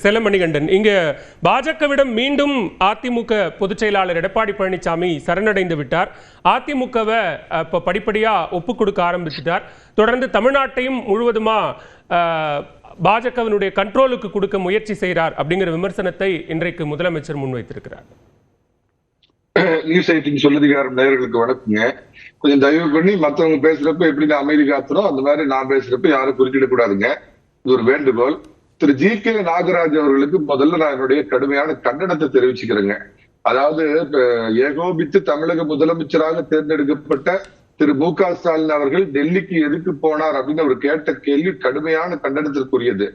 செல்லமணிகண்டன், இங்க பாஜகவிடம் மீண்டும் அதிமுக பொதுச் செயலாளர் எடப்பாடி பழனிசாமி சரணடைந்து விட்டார். அதிமுகவை படிப்படியா ஒப்புக் கொடுக்க ஆரம்பிச்சிட்டார். தொடர்ந்து தமிழ்நாட்டையும் முழுவதுமா பாஜகவினுடைய கண்ட்ரோலுக்கு கொடுக்க முயற்சி செய்கிறார் அப்படிங்கிற விமர்சனத்தை இன்றைக்கு முதலமைச்சர் முன்வைத்திருக்கிறார். நியூஸ் 18 சொல்லதிகாரம் நேயர்களுக்கு வணக்கங்க. கொஞ்சம் தயவு பண்ணி மற்றவங்க பேசுறப்ப எப்படி நான் அமைதி காத்துறோம் அந்த மாதிரி நான் பேசுறப்ப யாரும் குறுக்கிடக்கூடாதுங்க. இது ஒரு வேண்டுகோள். திரு ஜி.கே. நாகராஜ் அவர்களுக்கு முதல்ல நான் என்னுடைய கடுமையான கண்டனத்தை தெரிவிச்சுக்கிறேங்க. அதாவது ஏகோபித்து தமிழக முதலமைச்சராக தேர்ந்தெடுக்கப்பட்ட திரு மு.க. ஸ்டாலின் அவர்கள் டெல்லிக்கு எதுக்கு போனார் அப்படின்னு அவர் கேட்ட கேள்வி கடுமையான கண்டனத்திற்குரியது.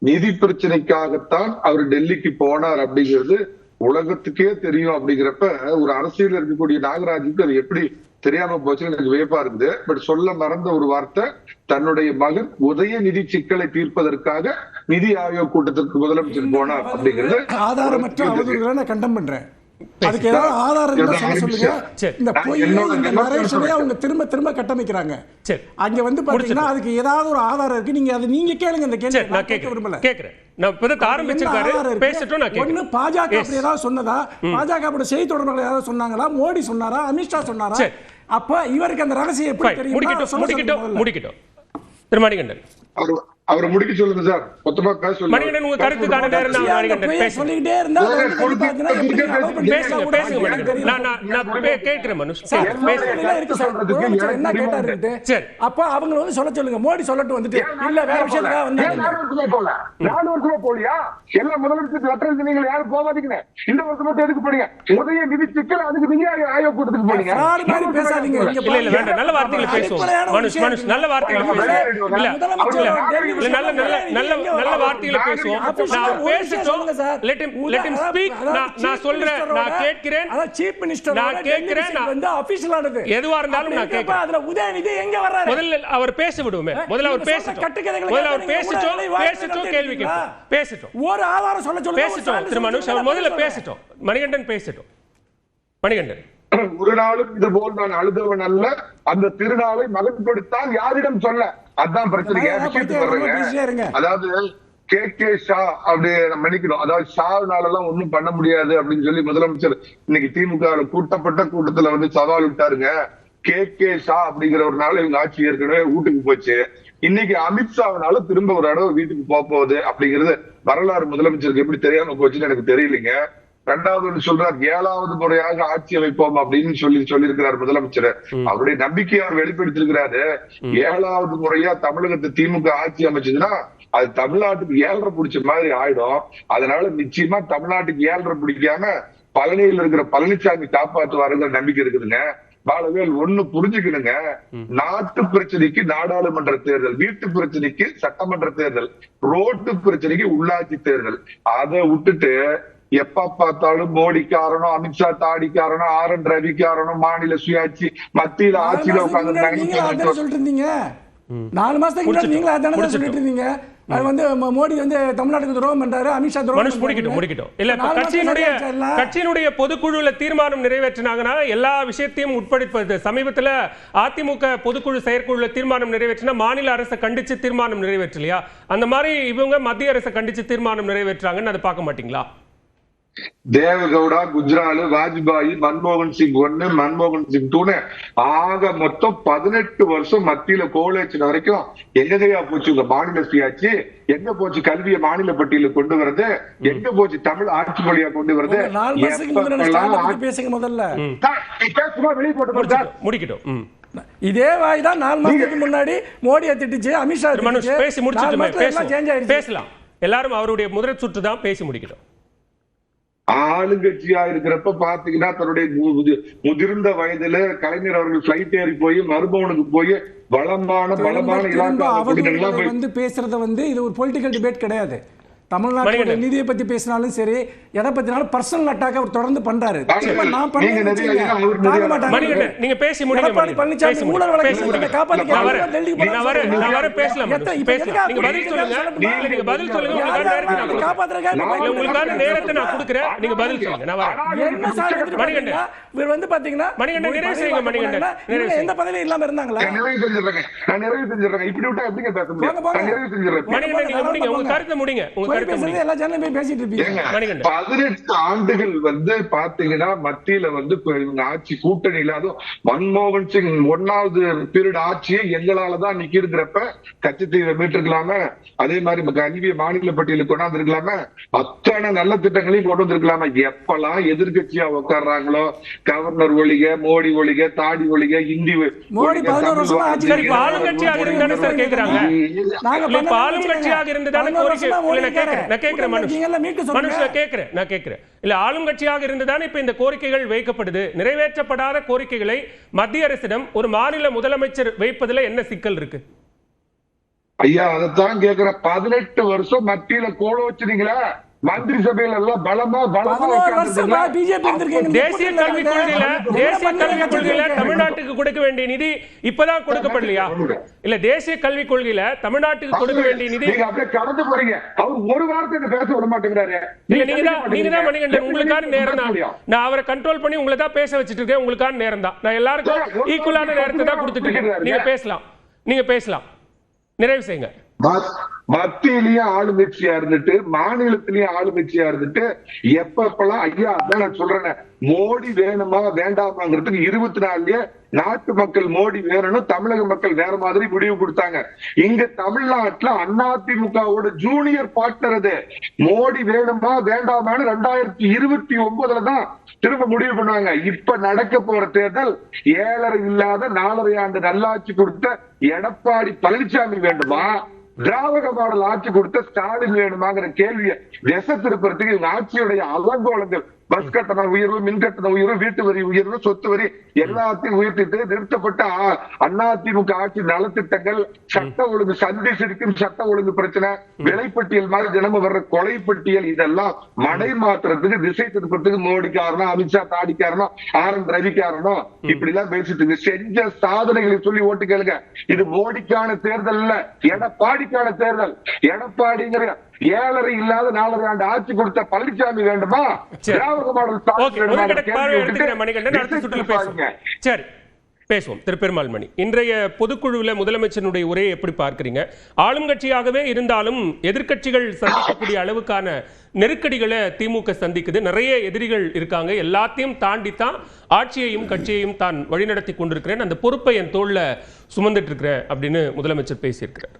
நிதி பிரச்சனைக்காகத்தான் அவர் டெல்லிக்கு போனார் அப்படிங்கிறது உலகத்துக்கே தெரியும். அப்படிங்கிறப்ப ஒரு அரசியல் இருக்கக்கூடிய நாகராஜுக்கு அது எப்படி தெரியாம போச்சுன்னு எனக்கு வியப்பா இருக்குது. பட் சொல்ல மறந்த ஒரு வார்த்தை, தன்னுடைய மகன் உதயநிதி சிக்கலை தீர்ப்பதற்காக நிதி ஆயோக் கூட்டத்திற்கு முதலமைச்சர் போனார் அப்படிங்கிறது ஆதாரமற்ற அவதூறுகளை நான் கண்டம் பண்றேன். அதுக்கு ஏதாவது ஆதாரம் சொல்லுங்க. இந்த பொய் இந்த நரேஷனை அவங்க திரும்ப திரும்ப கட்டமைக்கிறாங்க. அங்க வந்து பாத்தீங்கன்னா அதுக்கு ஏதாவது ஒரு ஆதாரம் இருக்கு. நீங்க அதை நீங்க கேளுங்க. இந்த கேள்வி நான் கேட்க விரும்பல. கேக்குறேன். நான் இப்ப ஆரம்பிச்சிருக்காரு பேசட்டும். நான் கேக்குறேன். ஒன்னு பாஜக அப்படி ஏதாவது சொன்னதா? பாஜக செய்தி தொடர்பாளர் ஏதாவது சொன்னாங்களா? மோடி சொன்னாரா? அமித்ஷா சொன்னாரா? அப்ப இவருக்கு அந்த ரகசியம் எப்படி தெரியும்? முடிக்கிட்டோம் திருமணிகண்டன் அவர் முடிக்க சொல்லுங்க சார். மொத்தமா பேச சொல்லுங்க. மணிகண்டன் உங்க கருத்துக்கான நேரம் தான். மணிகண்டன் சொல்லிட்டே இருந்தா பேசுங்க. நான் கேக்குறேன் மனுஷ் என்ன கேட்டாரு. அப்ப அவங்க வந்து சொல்ல சொல்லுங்க. மோடி சொல்லட்டு வந்துட்டு இல்ல வேற விஷயத்துக்காக வந்தாங்க. 4 வருஷமா போலியா? எல்லா முதலமைச்சர் லெட்டர் நீங்க யாரும் போகாதீங்க. இந்த வருஷம் மட்டும் எதுக்கு போறீங்க? உதய நிதி சிக்கல் அதுக்கு நீங்க ஆயோக் கூட்டத்துக்கு போறீங்க. மாதிரி பேசாதீங்க. இல்ல இல்ல வேண்டாம். நல்ல வார்த்தைகளை பேசுவோம். மனுஷ் நல்ல வார்த்தைகளை பேசுவோம். இல்ல நல்ல வார்த்தைகளை பேசுவோம். நான் பேசட்டும். let him speak. நான் சொல்றேன். நான் கேட்கிறேன். அத சீஃப் மினிஸ்டர் நான் கேட்கிறேன். வந்து ஆபீஷியல் ஆனது எதுவா இருந்தாலும் நான் கேட்கிறேன். அதுல உதயநிதி எங்க வர்றாரு? முதல்ல அவர் பேச விடுவோமே. முதல்ல அவர் பேசட்டும். முதல்ல அவர் பேசட்டும். கேள்வி கேட்கட்டும். பேசட்டும். ஒரு ஆதாரம் சொல்ல சொல்லுங்க. பேசட்டும். திரு மனுஷ் அவர் முதல்ல பேசட்டும். மணிகண்டன் பேசட்டும். மணிகண்டன், ஒரு நாளும் இது போல் நான் அழுதவன் அல்ல. அந்த திருநாளை மகன் கொடுத்தான் யாரிடம் சொல்ல? அதான் பிரச்சனை. அதாவது கே ஷா அப்படி மன்னிக்கணும். அதாவது ஷானால எல்லாம் ஒண்ணும் பண்ண முடியாது அப்படின்னு சொல்லி முதலமைச்சர் இன்னைக்கு திமுக கூட்டப்பட்ட கூட்டத்துல வந்து சவால் விட்டாருங்க. கே ஷா அப்படிங்கிற ஒரு நாள் இவங்க ஆட்சி ஏற்கனவே வீட்டுக்கு போச்சு. இன்னைக்கு அமித்ஷாவினால திரும்ப ஒரு தடவை வீட்டுக்கு போகுது அப்படிங்கிறது வரலாறு முதலமைச்சருக்கு எப்படி தெரியாம போச்சுன்னு எனக்கு தெரியலீங்க. ரெண்டாவது சொல்றார் 7வது முறையாக ஆட்சி அமைப்போம் அப்படின்னு சொல்லியிருக்கிறார் முதலமைச்சர். அவருடைய நம்பிக்கையை அவர் வெளிப்படுத்திருக்கிறாரு. 7வது முறையா தமிழகத்தை திமுக ஆட்சி அமைச்சதுன்னா அது தமிழ்நாட்டுக்கு 7.5 பிடிச்ச மாதிரி ஆயிடும். அதனால நிச்சயமா தமிழ்நாட்டுக்கு 7.5 பிடிக்காம பழனியில் இருக்கிற பழனிசாமி காப்பாற்றுவாருங்கிற நம்பிக்கை இருக்குதுங்க. பாலவேல் ஒண்ணு புரிஞ்சுக்கணுங்க. நாட்டு பிரச்சனைக்கு நாடாளுமன்ற தேர்தல், வீட்டு பிரச்சனைக்கு சட்டமன்ற தேர்தல், ரோட்டு பிரச்சனைக்கு உள்ளாட்சி தேர்தல். அதை விட்டுட்டு எப்ப பார்த்தாலும் மோடி காரணம், அமித்ஷா தாடி காரணம், ஆர்.என். ரவி காரணம், மாநில சுயாட்சி, மத்தியில ஆட்சியில உட்கார்ந்து சொல்லிட்டு இருந்தீங்க. 4 மாசத்துக்கு முன்னாடி நீங்களே அதானே சொல்லிட்டு இருந்தீங்க. அது வந்து மோடி வந்து தமிழ்நாட்டுக்கு துரோகம் பண்றாரு, அமித்ஷா துரோகம் முடிக்கட்டும். இல்ல கட்சியினுடைய பொதுக்குழுல தீர்மானம் நிறைவேற்றினாங்கன்னா எல்லா விஷயத்தையும் உட்படுத்துவது. சமீபத்துல அதிமுக பொதுக்குழு செயற்குழுல தீர்மானம் நிறைவேற்றினா மாநில அரசை கண்டிச்சு தீர்மானம் நிறைவேற்றலையா? அந்த மாதிரி இவங்க மத்திய அரசை கண்டிச்சு தீர்மானம் நிறைவேற்றாங்கன்னு அதை பார்க்க மாட்டீங்களா? தேவகவுடா, குஜ்ரால், வாஜ்பாய், மன்மோகன் சிங் 1, மன்மோகன் சிங் 2 ஆக மொத்தம் 18 வருஷம் மத்தியில கோலேஜன் வரைக்கும் எங்ககையா போச்சு உங்க மாநில சுயாட்சி? எங்க போச்சு கல்வியை மாநில பட்டியல கொண்டு வரது? எங்க போச்சு தமிழ் ஆட்சி மொழியா கொண்டு வரது? முடிக்கட்டும். இதே வாய் தான் 4 மாசத்துக்கு முன்னாடி மோடியை திட்டுச்சு, அமித்ஷா பேசி முடிச்சுட்டு பேசலாம். எல்லாரும் அவருடைய முதல் சுற்று தான் பேசி முடிக்கட்டும். ஆளுங்கட்சியா இருக்கிறப்ப பாத்தீங்கன்னா தன்னுடைய முதிர்ந்த வயதுல கலைஞர் அவர்கள் பிளைட் ஏறி போய் மருமகனுக்கு போய் பலமான வந்து பேசுறத வந்து இது ஒரு பொலிட்டிக்கல் டிபேட் கிடையாது. தமிழ்நாட்டு நிதியை பத்தி பேசினாலும் சரி, எதை பத்தினாலும் பர்சனல் அட்டாக் அவர் தொடர்ந்து பண்றாரு. நான் நீங்க பேசி முடிங்க. பழனிசாமி ஊழல் வழக்கு காப்பாத்தி பதில் சொல்லுங்க. உங்களுக்கான நேரத்தை நான் கொடுக்கிறேன். நீங்க பதில் சொல்லுங்க. நான் வரேன். இவர் வந்து பாத்தீங்கன்னா நிறைவு செய்யுங்க. மணிகண்டன் எந்த பதவி இல்லாம இருந்தாங்களா? நிறைவு செஞ்சிடறேன். இப்படி விட்டா எப்படிங்க பேச முடியும்? மணிகண்டன் உங்க கருத்தை முடிங்க. கருத்து முடியும். எல்லா சேனலும் போய் பேசிட்டு இருப்பீங்க. 18 ஆண்டுகள் பாத்தீங்கன்னா மத்தியில ஆட்சி கூட்டணி இல்லாத மன்மோகன் சிங் 1வது பீரியட் ஆட்சியை எங்களாலதான் நிக்கிறப்ப கச்சத்தீவை மீட்டிருக்கலாம, அதே மாதிரி கல்வியை மாநில பட்டியலுக்கு கொண்டாந்து இருக்கலாம, அத்தனை நல்ல திட்டங்களையும் கொண்டு வந்திருக்கலாம. எப்பெல்லாம் எதிர்கட்சியா உட்கார்றாங்களோ கவர்னர் ஒழிக, மோடி ஒழிக, தாடி ஒழிக, இந்தி ஆளுங்கட்சியாக இருந்தானே சார் கேக்குறாங்க. ஆளுங்கட்சியாக இருந்ததானே ஆளுங்கட்சியாக இருந்ததானே இப்ப இந்த கோரிக்கைகள் வைக்கப்படுது. நிறைவேற்றப்படாத கோரிக்கைகளை மத்திய அரசிடம் ஒரு மாநில முதலமைச்சர் வைப்பதில் என்ன சிக்கல் இருக்கு? ஐயா அதைத்தான் கேக்குற. 18 வருஷம் மத்தியில கோல வச்சிருக்கீங்களா? மந்திரி சபையில எல்லாம் பலமா தேசிய கல்விக் கொள்கையில தமிழ்நாட்டுக்கு கொடுக்க வேண்டிய நிதி இப்பதான் கொடுக்கப்படலையா? இல்ல தேசிய கல்விக் கொள்கையில தமிழ்நாட்டுக்கு கொடுக்க வேண்டிய நிதி அப்படியே கடந்து போறீங்க. அவர் ஒரு வார்த்தை பேச விட மாட்டேங்கிறாரு. நீங்க தான் மணிகண்டன், உங்களுக்கான நேரம் தான். நான் அவரை கண்ட்ரோல் பண்ணி உங்களை தான் பேச வச்சிட்டு இருக்கேன். உங்களுக்கான நேரம் தான். நான் எல்லாருக்கும் ஈக்குவலான நேரத்தை தான் கொடுத்துட்டு இருக்கேன். நீங்க பேசலாம். நிறைவு செய்யுங்க. மத்தியிலயும் ஆளுங்கட்சியா இருந்துட்டு மாநிலத்திலயும் ஆளுங்கட்சியா இருந்துட்டு எப்பப்பெல்லாம் ஐயா அதான் நான் சொல்றேன், மோடி வேணுமா வேண்டாமாங்கிறதுக்கு 24 நாட்டு மக்கள் மோடி வேணும்னு தமிழக மக்கள் வேற மாதிரி முடிவு கொடுத்தாங்க. இங்க தமிழ்நாட்டுல அதிமுகவோட ஜூனியர் பார்ட்னர் அது. மோடி வேணுமா வேண்டாமான்னு 2029 தான் திரும்ப முடிவு பண்ணுவாங்க. இப்ப நடக்க போற தேர்தல் 7.5 இல்லாத 4.5 ஆண்டு நல்லாட்சி கொடுத்த எடப்பாடி பழனிசாமி வேண்டுமா, திராவிட மாடல் ஆட்சி கொடுத்த ஸ்டாலின் வேணுமாங்கிற கேள்வியை திசை திருப்பறதுக்கு இவங்க ஆட்சியுடைய அலங்கோலங்கள், பஸ் கட்டண உயர்வு, மின் கட்டண உயர்வு, வீட்டு வரி உயர்வு, சொத்து வரி எல்லாத்தையும் உயர்த்திட்டு நிறுத்தப்பட்ட அதிமுக ஆட்சி நலத்திட்டங்கள், சட்ட ஒழுங்கு சந்தி சிரிக்கும் சட்ட ஒழுங்கு பிரச்சனை, விலைப்பட்டியல் மாதிரி தினமும் வர்ற கொலைப்பட்டியல், இதெல்லாம் மடை மாற்றுறதுக்கு திசை திருப்பத்துக்கு மோடி காரணம், அமித்ஷா தாடி காரணம், RN ரவி காரணம், இப்படி எல்லாம் பேசிட்டு செஞ்ச சாதனைகளை சொல்லி ஓட்டு கேளுங்க. இது மோடிக்கான தேர்தல் இல்ல, எடப்பாடிக்கான தேர்தல். எடப்பாடிங்கிற 7.5 இல்லாத 4.5 ஆண்டு ஆட்சி கொடுத்த பழனிசாமி வேண்டுமா, திராவிட மாடல் சரி பேசுவோம். திரு பெருமாள் மணி, இன்றைய பொதுக்குழுவில் முதலமைச்சருடைய உரையை எப்படி பார்க்கிறீங்க? ஆளுங்கட்சியாகவே இருந்தாலும் எதிர்க்கட்சிகள் சந்திக்கக்கூடிய அளவுக்கான நெருக்கடிகளை திமுக சந்திக்குது. நிறைய எதிரிகள் இருக்காங்க. எல்லாத்தையும் தாண்டித்தான் ஆட்சியையும் கட்சியையும் தான் வழிநடத்தி கொண்டிருக்கிறேன், அந்த பொறுப்பை என் தோள்ல சுமந்துட்டு இருக்கிறேன் அப்படின்னு முதலமைச்சர் பேசியிருக்கிறார்.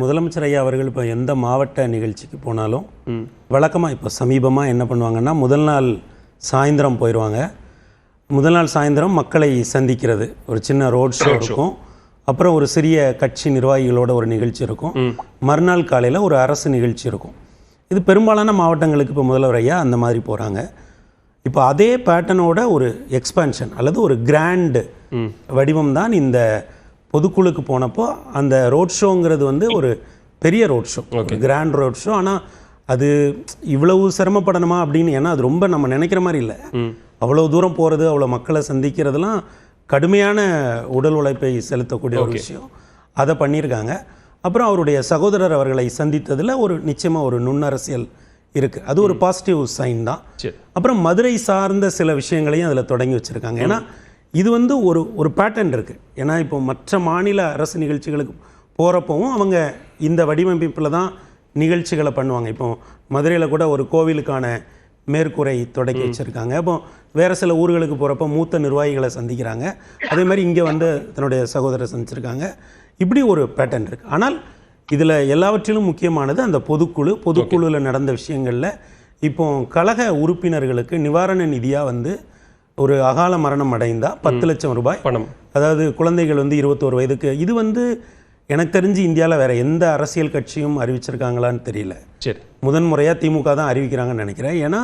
முதலமைச்சர் ஐயா அவர்கள் இப்போ எந்த மாவட்ட நிகழ்ச்சிக்கு போனாலும் வழக்கமாக இப்போ சமீபமாக என்ன பண்ணுவாங்கன்னா, முதல் நாள் சாயந்தரம் போயிடுவாங்க. முதல் நாள் சாயந்தரம் மக்களை சந்திக்கிறது, ஒரு சின்ன ரோட் ஷோ இருக்கும். அப்புறம் ஒரு சிறிய கட்சி நிர்வாகிகளோட ஒரு நிகழ்ச்சி இருக்கும். மறுநாள் காலையில் ஒரு அரசு நிகழ்ச்சி இருக்கும். இது பெரும்பாலான மாவட்டங்களுக்கு இப்போ முதல்வர் ஐயா அந்த மாதிரி போகிறாங்க. இப்போ அதே பேட்டர்னோட ஒரு எக்ஸ்பான்ஷன் அல்லது ஒரு கிராண்ட் வடிவம் தான் இந்த பொதுக்குழுக்கு போனப்போ. அந்த ரோட் ஷோங்கிறது வந்து ஒரு பெரிய road show, grand road show. ஆனால் அது இவ்வளவு சிரமப்படணுமா அப்படின்னு, ஏன்னா அது ரொம்ப நம்ம நினைக்கிற மாதிரி இல்லை. அவ்வளோ தூரம் போகிறது, அவ்வளோ மக்களை சந்திக்கிறதுலாம் கடுமையான உடல் உழைப்பை செலுத்தக்கூடிய ஒரு விஷயம். அதை பண்ணியிருக்காங்க. அப்புறம் அவருடைய சகோதரர் அவர்களை சந்தித்ததில் ஒரு நிச்சயமாக ஒரு நுண்ணரசியல் இருக்குது. அது ஒரு பாசிட்டிவ் சைன் தான். அப்புறம் மதுரை சார்ந்த சில விஷயங்களையும் அதில் தொடங்கி வச்சுருக்காங்க. ஏன்னா இது வந்து ஒரு பேட்டர்ன் இருக்குது. ஏன்னா இப்போ மற்ற மாநில அரசு நிகழ்ச்சிகளுக்கு போகிறப்பவும் அவங்க இந்த வடிவமைப்பில் தான் நிகழ்ச்சிகளை பண்ணுவாங்க. இப்போ மதுரையில் கூட ஒரு கோவிலுக்கான மேற்கூரை தொடக்கி வச்சுருக்காங்க. அப்போ வேறு சில ஊர்களுக்கு போகிறப்போ மூத்த நிர்வாகிகளை சந்திக்கிறாங்க. அதே மாதிரி இங்கே வந்து தன்னுடைய சகோதரரை சந்திச்சிருக்காங்க. இப்படி ஒரு பேட்டர்ன் இருக்குது. ஆனால் இதில் எல்லாவற்றிலும் முக்கியமானது அந்த பொதுக்குழுவில் நடந்த விஷயங்களில் இப்போ கழக உறுப்பினர்களுக்கு நிவாரண நிதியாக வந்து ஒரு அகால மரணம் அடைந்தால் 10 லட்சம் ரூபாய் பணம், அதாவது குழந்தைகள் வந்து 21 வயதுக்கு. இது வந்து எனக்கு தெரிஞ்சு இந்தியாவில் வேறு எந்த அரசியல் கட்சியும் அறிவிச்சிருக்காங்களான்னு தெரியல. சரி, முதன்முறையாக திமுக தான் அறிவிக்கிறாங்கன்னு நினைக்கிறேன். ஏன்னா